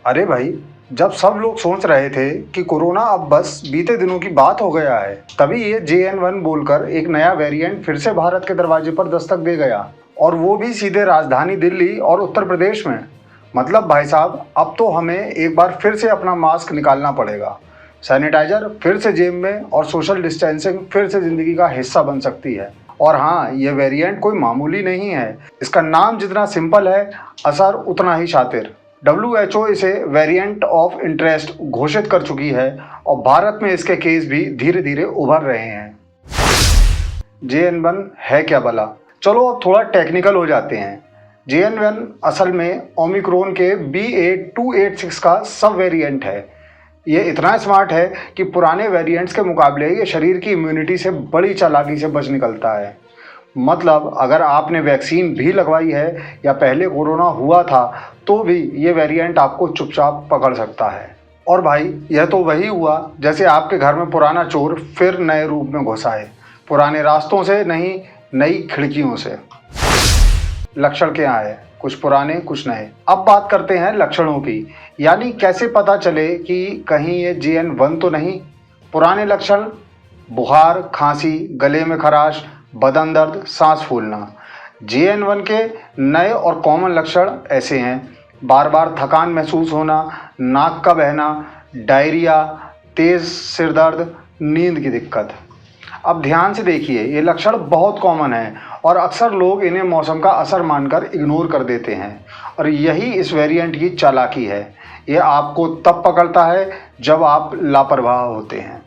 अरे भाई, जब सब लोग सोच रहे थे कि कोरोना अब बस बीते दिनों की बात हो गया है, तभी ये JN1 बोलकर एक नया वेरिएंट फिर से भारत के दरवाजे पर दस्तक दे गया, और वो भी सीधे राजधानी दिल्ली और उत्तर प्रदेश में। मतलब भाई साहब, अब तो हमें एक बार फिर से अपना मास्क निकालना पड़ेगा। सैनिटाइजर फिर से जेब में और सोशल डिस्टेंसिंग फिर से जिंदगी का हिस्सा बन सकती है। और हाँ, ये वेरिएंट कोई मामूली नहीं है। इसका नाम जितना सिंपल है, असर उतना ही शातिर। WHO इसे वेरिएंट ऑफ इंटरेस्ट घोषित कर चुकी है और भारत में इसके केस भी धीरे धीरे उभर रहे हैं। JN1 है क्या भला? चलो अब थोड़ा टेक्निकल हो जाते हैं। JN1 असल में ओमिक्रॉन के BA.2.86 का सब वेरिएंट है। ये इतना स्मार्ट है कि पुराने वेरिएंट्स के मुकाबले ये शरीर की इम्यूनिटी से बड़ी चालाकी से बच निकलता है। मतलब अगर आपने वैक्सीन भी लगवाई है या पहले कोरोना हुआ था, तो भी ये वेरिएंट आपको चुपचाप पकड़ सकता है। और भाई, यह तो वही हुआ जैसे आपके घर में पुराना चोर फिर नए रूप में घुसा है, पुराने रास्तों से नहीं, नई खिड़कियों से। लक्षण क्या है? कुछ पुराने कुछ नए। अब बात करते हैं लक्षणों की, यानी कैसे पता चले कि कहीं ये JN1 तो नहीं। पुराने लक्षण: बुखार, खांसी, गले में खराश, बदन दर्द, सांस फूलना। JN1 के नए और कॉमन लक्षण ऐसे हैं: बार बार थकान महसूस होना, नाक का बहना, डायरिया, तेज सिर दर्द, नींद की दिक्कत। अब ध्यान से देखिए, ये लक्षण बहुत कॉमन हैं और अक्सर लोग इन्हें मौसम का असर मानकर इग्नोर कर देते हैं, और यही इस वेरिएंट की चालाकी है। ये आपको तब पकड़ता है जब आप लापरवाह होते हैं।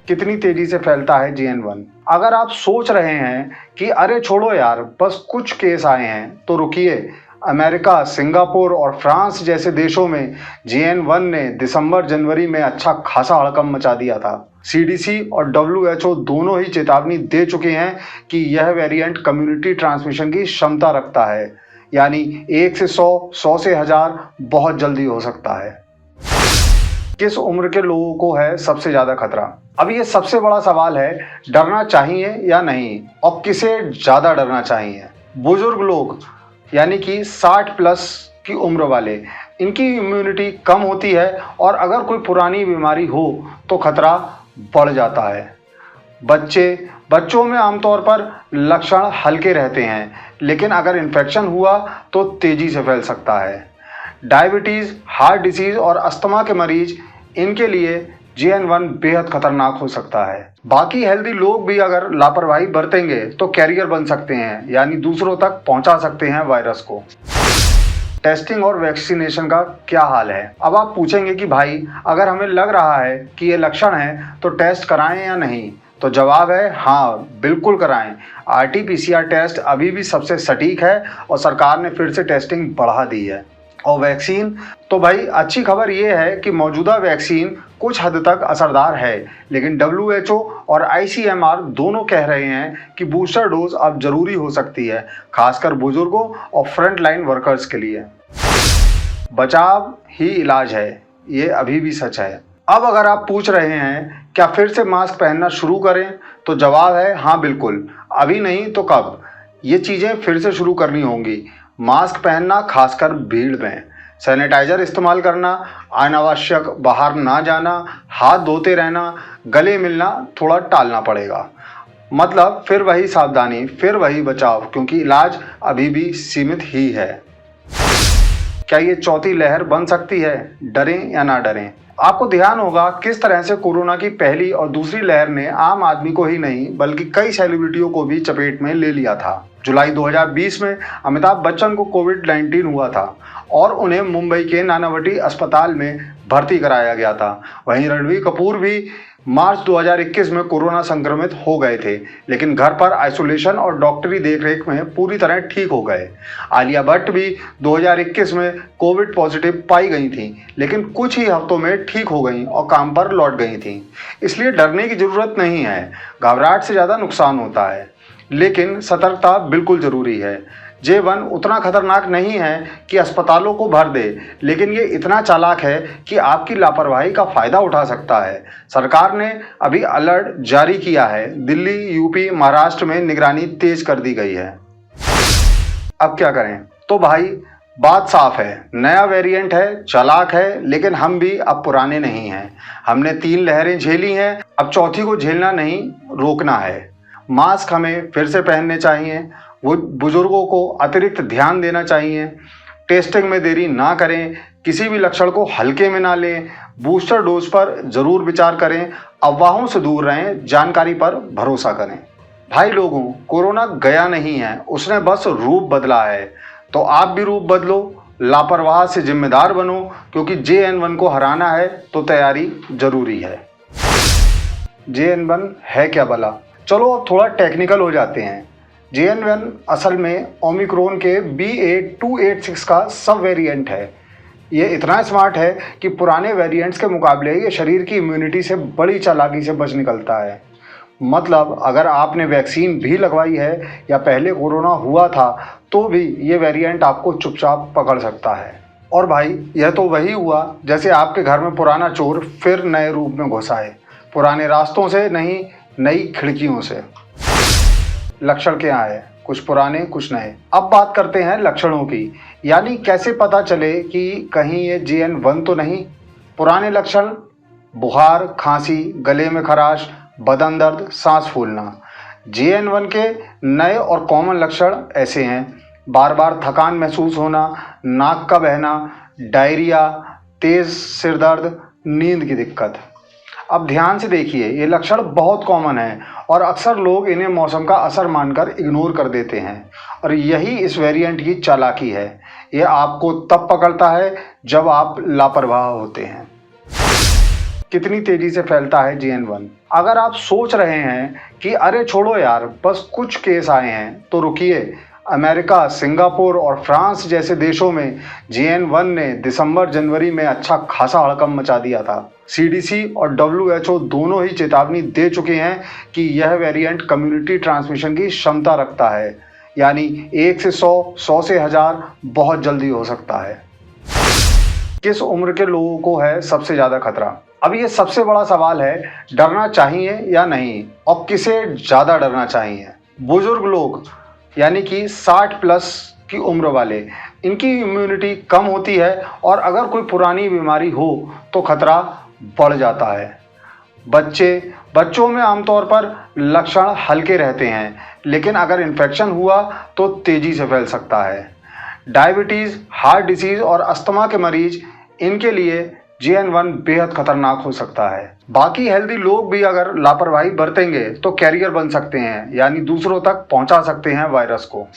कितनी तेजी से फैलता है JN1? अगर आप सोच रहे हैं कि अरे छोड़ो यार, बस कुछ केस आए हैं, तो रुकिए। अमेरिका, सिंगापुर और फ्रांस जैसे देशों में JN1 ने दिसंबर जनवरी में अच्छा खासा हड़कंप मचा दिया था। CDC और WHO दोनों ही चेतावनी दे चुके हैं कि यह वेरिएंट कम्युनिटी ट्रांसमिशन की क्षमता रखता है, यानी 1 से 100, 100 से 1000 बहुत जल्दी हो सकता है। किस उम्र के लोगों को है सबसे ज़्यादा खतरा? अब ये सबसे बड़ा सवाल है, डरना चाहिए या नहीं, और किसे ज़्यादा डरना चाहिए? बुजुर्ग लोग, यानी कि 60 प्लस की उम्र वाले, इनकी इम्यूनिटी कम होती है और अगर कोई पुरानी बीमारी हो तो खतरा बढ़ जाता है। बच्चों में आमतौर पर लक्षण हल्के रहते हैं, लेकिन अगर इन्फेक्शन हुआ तो तेज़ी से फैल सकता है। डायबिटीज़, हार्ट डिसीज़ और अस्थमा के मरीज, इनके लिए JN1 बेहद खतरनाक हो सकता है। बाकी हेल्दी लोग भी अगर लापरवाही बरतेंगे तो कैरियर बन सकते हैं, यानी दूसरों तक पहुंचा सकते हैं वायरस को। टेस्टिंग और वैक्सीनेशन का क्या हाल है? अब आप पूछेंगे कि भाई, अगर हमें लग रहा है कि ये लक्षण है तो टेस्ट कराएं या नहीं? तो जवाब है हाँ, बिल्कुल कराएं। RT-PCR टेस्ट अभी भी सबसे सटीक है और सरकार ने फिर से टेस्टिंग बढ़ा दी है। और वैक्सीन, तो भाई अच्छी खबर ये है कि मौजूदा वैक्सीन कुछ हद तक असरदार है, लेकिन WHO और ICMR दोनों कह रहे हैं कि बूस्टर डोज अब जरूरी हो सकती है, खासकर बुजुर्गों और फ्रंट लाइन वर्कर्स के लिए। बचाव ही इलाज है, ये अभी भी सच है। अब अगर आप पूछ रहे हैं क्या फिर से मास्क पहनना शुरू करें, तो जवाब है हाँ, बिल्कुल। अभी नहीं तो कब? ये चीज़ें फिर से शुरू करनी होंगी। मास्क पहनना, खासकर भीड़ में, सैनिटाइजर इस्तेमाल करना, अनावश्यक बाहर ना जाना, हाथ धोते रहना, गले मिलना थोड़ा टालना पड़ेगा। मतलब फिर वही सावधानी, फिर वही बचाव, क्योंकि इलाज अभी भी सीमित ही है। क्या ये चौथी लहर बन सकती है? डरें या ना डरें? आपको ध्यान होगा किस तरह से कोरोना की पहली और दूसरी लहर ने आम आदमी को ही नहीं बल्कि कई सेलिब्रिटियों को भी चपेट में ले लिया था। जुलाई 2020 में अमिताभ बच्चन को कोविड-19 हुआ था और उन्हें मुंबई के नानावटी अस्पताल में भर्ती कराया गया था। वहीं रणबीर कपूर भी मार्च 2021 में कोरोना संक्रमित हो गए थे, लेकिन घर पर आइसोलेशन और डॉक्टरी देखरेख में पूरी तरह ठीक हो गए। आलिया भट्ट भी 2021 में कोविड पॉजिटिव पाई गई थी, लेकिन कुछ ही हफ्तों में ठीक हो गई और काम पर लौट गई थी। इसलिए डरने की जरूरत नहीं है। घबराहट से ज़्यादा नुकसान होता है, लेकिन सतर्कता बिल्कुल ज़रूरी है। JN1 उतना खतरनाक नहीं है कि अस्पतालों को भर दे, लेकिन ये इतना चालाक है कि आपकी लापरवाही का फ़ायदा उठा सकता है। सरकार ने अभी अलर्ट जारी किया है। दिल्ली, यूपी, महाराष्ट्र में निगरानी तेज कर दी गई है। अब क्या करें? तो भाई, बात साफ है, नया वेरिएंट है, चालाक है, लेकिन हम भी अब पुराने नहीं हैं। हमने 3 लहरें झेली हैं, अब चौथी को झेलना नहीं, रोकना है। मास्क हमें फिर से पहनने चाहिए, वो बुजुर्गों को अतिरिक्त ध्यान देना चाहिए, टेस्टिंग में देरी ना करें, किसी भी लक्षण को हल्के में ना लें, बूस्टर डोज पर जरूर विचार करें, अफवाहों से दूर रहें, जानकारी पर भरोसा करें। भाई लोगों, कोरोना गया नहीं है, उसने बस रूप बदला है। तो आप भी रूप बदलो, लापरवाह से जिम्मेदार बनो, क्योंकि JN1 को हराना है तो तैयारी जरूरी है। JN1 है क्या भला? चलो अब थोड़ा टेक्निकल हो जाते हैं। JN1 असल में ओमिक्रॉन के BA.2.86 का सब वेरिएंट है। ये इतना स्मार्ट है कि पुराने वेरिएंट्स के मुकाबले ये शरीर की इम्यूनिटी से बड़ी चालाकी से बच निकलता है। मतलब अगर आपने वैक्सीन भी लगवाई है या पहले कोरोना हुआ था तो भी ये वेरिएंट आपको चुपचाप पकड़ सकता है। और भाई यह तो वही हुआ जैसे आपके घर में पुराना चोर फिर नए रूप में घुसा है, पुराने रास्तों से नहीं, नई खिड़कियों से। लक्षण क्या है? कुछ पुराने कुछ नए। अब बात करते हैं लक्षणों की, यानी कैसे पता चले कि कहीं ये JN1 तो नहीं। पुराने लक्षण: बुखार, खांसी, गले में खराश, बदन दर्द, सांस फूलना। JN1 के नए और कॉमन लक्षण ऐसे हैं: बार बार थकान महसूस होना, नाक का बहना, डायरिया, तेज सिर दर्द, नींद की दिक्कत। अब ध्यान से देखिए, ये लक्षण बहुत कॉमन है और अक्सर लोग इन्हें मौसम का असर मानकर इग्नोर कर देते हैं, और यही इस वेरिएंट की चालाकी है। ये आपको तब पकड़ता है जब आप लापरवाह होते हैं। कितनी तेजी से फैलता है JN1? अगर आप सोच रहे हैं कि अरे छोड़ो यार, बस कुछ केस आए हैं, तो रुकिए। अमेरिका, सिंगापुर और फ्रांस जैसे देशों में JN1 ने दिसंबर जनवरी में अच्छा खासा हड़कंप मचा दिया था। CDC और WHO दोनों ही चेतावनी दे चुके हैं कि यह वेरिएंट कम्युनिटी ट्रांसमिशन की क्षमता रखता है, यानी 1 से 100, 100 से 1000 बहुत जल्दी हो सकता है। किस उम्र के लोगों को है सबसे ज़्यादा खतरा? अब ये सबसे बड़ा सवाल है, डरना चाहिए या नहीं, और किसे ज़्यादा डरना चाहिए? बुजुर्ग लोग, यानी कि 60 प्लस की उम्र वाले, इनकी इम्यूनिटी कम होती है और अगर कोई पुरानी बीमारी हो तो खतरा बढ़ जाता है। बच्चों में आमतौर पर लक्षण हल्के रहते हैं, लेकिन अगर इन्फेक्शन हुआ तो तेज़ी से फैल सकता है। डायबिटीज़, हार्ट डिसीज़ और अस्थमा के मरीज, इनके लिए JN1 बेहद खतरनाक हो सकता है। बाकी हेल्दी लोग भी अगर लापरवाही बरतेंगे तो कैरियर बन सकते हैं, यानी दूसरों तक पहुंचा सकते हैं वायरस को।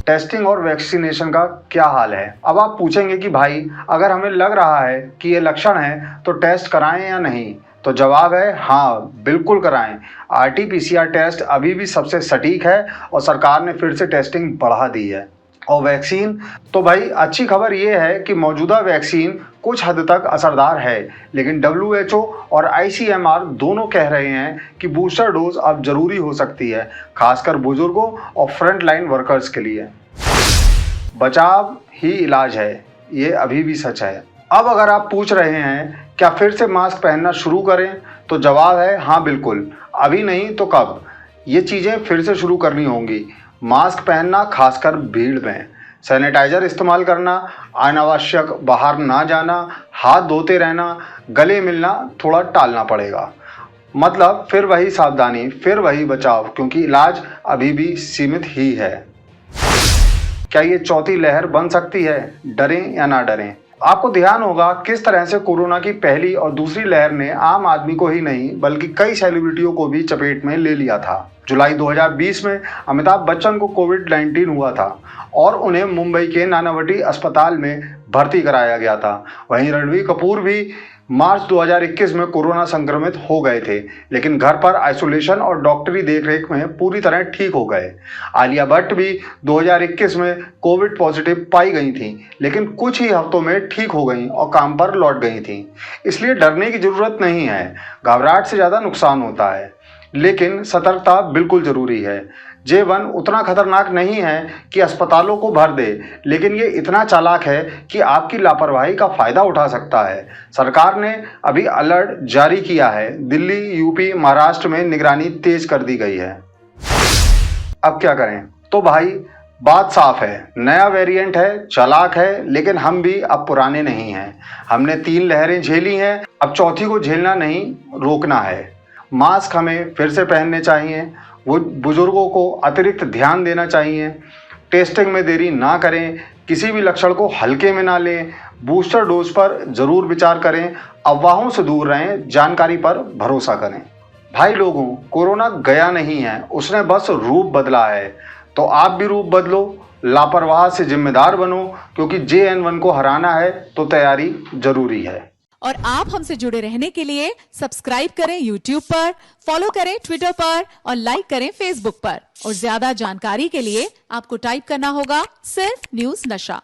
टेस्टिंग और वैक्सीनेशन का क्या हाल है? अब आप पूछेंगे कि भाई अगर हमें लग रहा है कि ये लक्षण है तो टेस्ट कराएं या नहीं? तो जवाब है हाँ, बिल्कुल कराएं। RT-PCR टेस्ट अभी भी सबसे सटीक है और सरकार ने फिर से टेस्टिंग बढ़ा दी है। और वैक्सीन, तो भाई अच्छी खबर ये है कि मौजूदा वैक्सीन कुछ हद तक असरदार है, लेकिन WHO और ICMR दोनों कह रहे हैं कि बूस्टर डोज अब जरूरी हो सकती है, खासकर बुजुर्गों और फ्रंट लाइन वर्कर्स के लिए। बचाव ही इलाज है, ये अभी भी सच है। अब अगर आप पूछ रहे हैं क्या फिर से मास्क पहनना शुरू करें, तो जवाब है हाँ बिल्कुल। अभी नहीं तो कब? ये चीज़ें फिर से शुरू करनी होंगी। मास्क पहनना, खासकर भीड़ में, सैनिटाइजर इस्तेमाल करना, अनावश्यक बाहर ना जाना, हाथ धोते रहना, गले मिलना थोड़ा टालना पड़ेगा। मतलब फिर वही सावधानी, फिर वही बचाव, क्योंकि इलाज अभी भी सीमित ही है। क्या ये चौथी लहर बन सकती है? डरें या ना डरें? आपको ध्यान होगा किस तरह से कोरोना की पहली और दूसरी लहर ने आम आदमी को ही नहीं बल्कि कई सेलिब्रिटियों को भी चपेट में ले लिया था। जुलाई 2020 में अमिताभ बच्चन को कोविड-19 हुआ था और उन्हें मुंबई के नानावटी अस्पताल में भर्ती कराया गया था। वहीं रणबीर कपूर भी मार्च 2021 में कोरोना संक्रमित हो गए थे, लेकिन घर पर आइसोलेशन और डॉक्टरी देखरेख में पूरी तरह ठीक हो गए। आलिया भट्ट भी 2021 में कोविड पॉजिटिव पाई गई थी, लेकिन कुछ ही हफ्तों में ठीक हो गईं और काम पर लौट गई थीं। इसलिए डरने की जरूरत नहीं है, घबराहट से ज़्यादा नुकसान होता है, लेकिन सतर्कता बिल्कुल ज़रूरी है। JN1 उतना खतरनाक नहीं है कि अस्पतालों को भर दे, लेकिन ये इतना चालाक है कि आपकी लापरवाही का फ़ायदा उठा सकता है। सरकार ने अभी अलर्ट जारी किया है। दिल्ली, यूपी, महाराष्ट्र में निगरानी तेज कर दी गई है। अब क्या करें? तो भाई बात साफ है, नया वेरिएंट है, चालाक है, लेकिन हम भी अब पुराने नहीं हैं। हमने 3 लहरें झेली हैं, अब चौथी को झेलना नहीं, रोकना है। मास्क हमें फिर से पहनने चाहिए, वो बुजुर्गों को अतिरिक्त ध्यान देना चाहिए, टेस्टिंग में देरी ना करें, किसी भी लक्षण को हल्के में ना लें, बूस्टर डोज पर जरूर विचार करें, अफवाहों से दूर रहें, जानकारी पर भरोसा करें। भाई लोगों, कोरोना गया नहीं है, उसने बस रूप बदला है। तो आप भी रूप बदलो, लापरवाह से जिम्मेदार बनो, क्योंकि JN1 को हराना है तो तैयारी जरूरी है। और आप हमसे जुड़े रहने के लिए सब्सक्राइब करें YouTube पर, फॉलो करें Twitter पर और लाइक करें Facebook पर। और ज्यादा जानकारी के लिए आपको टाइप करना होगा सिर्फ न्यूज नशा।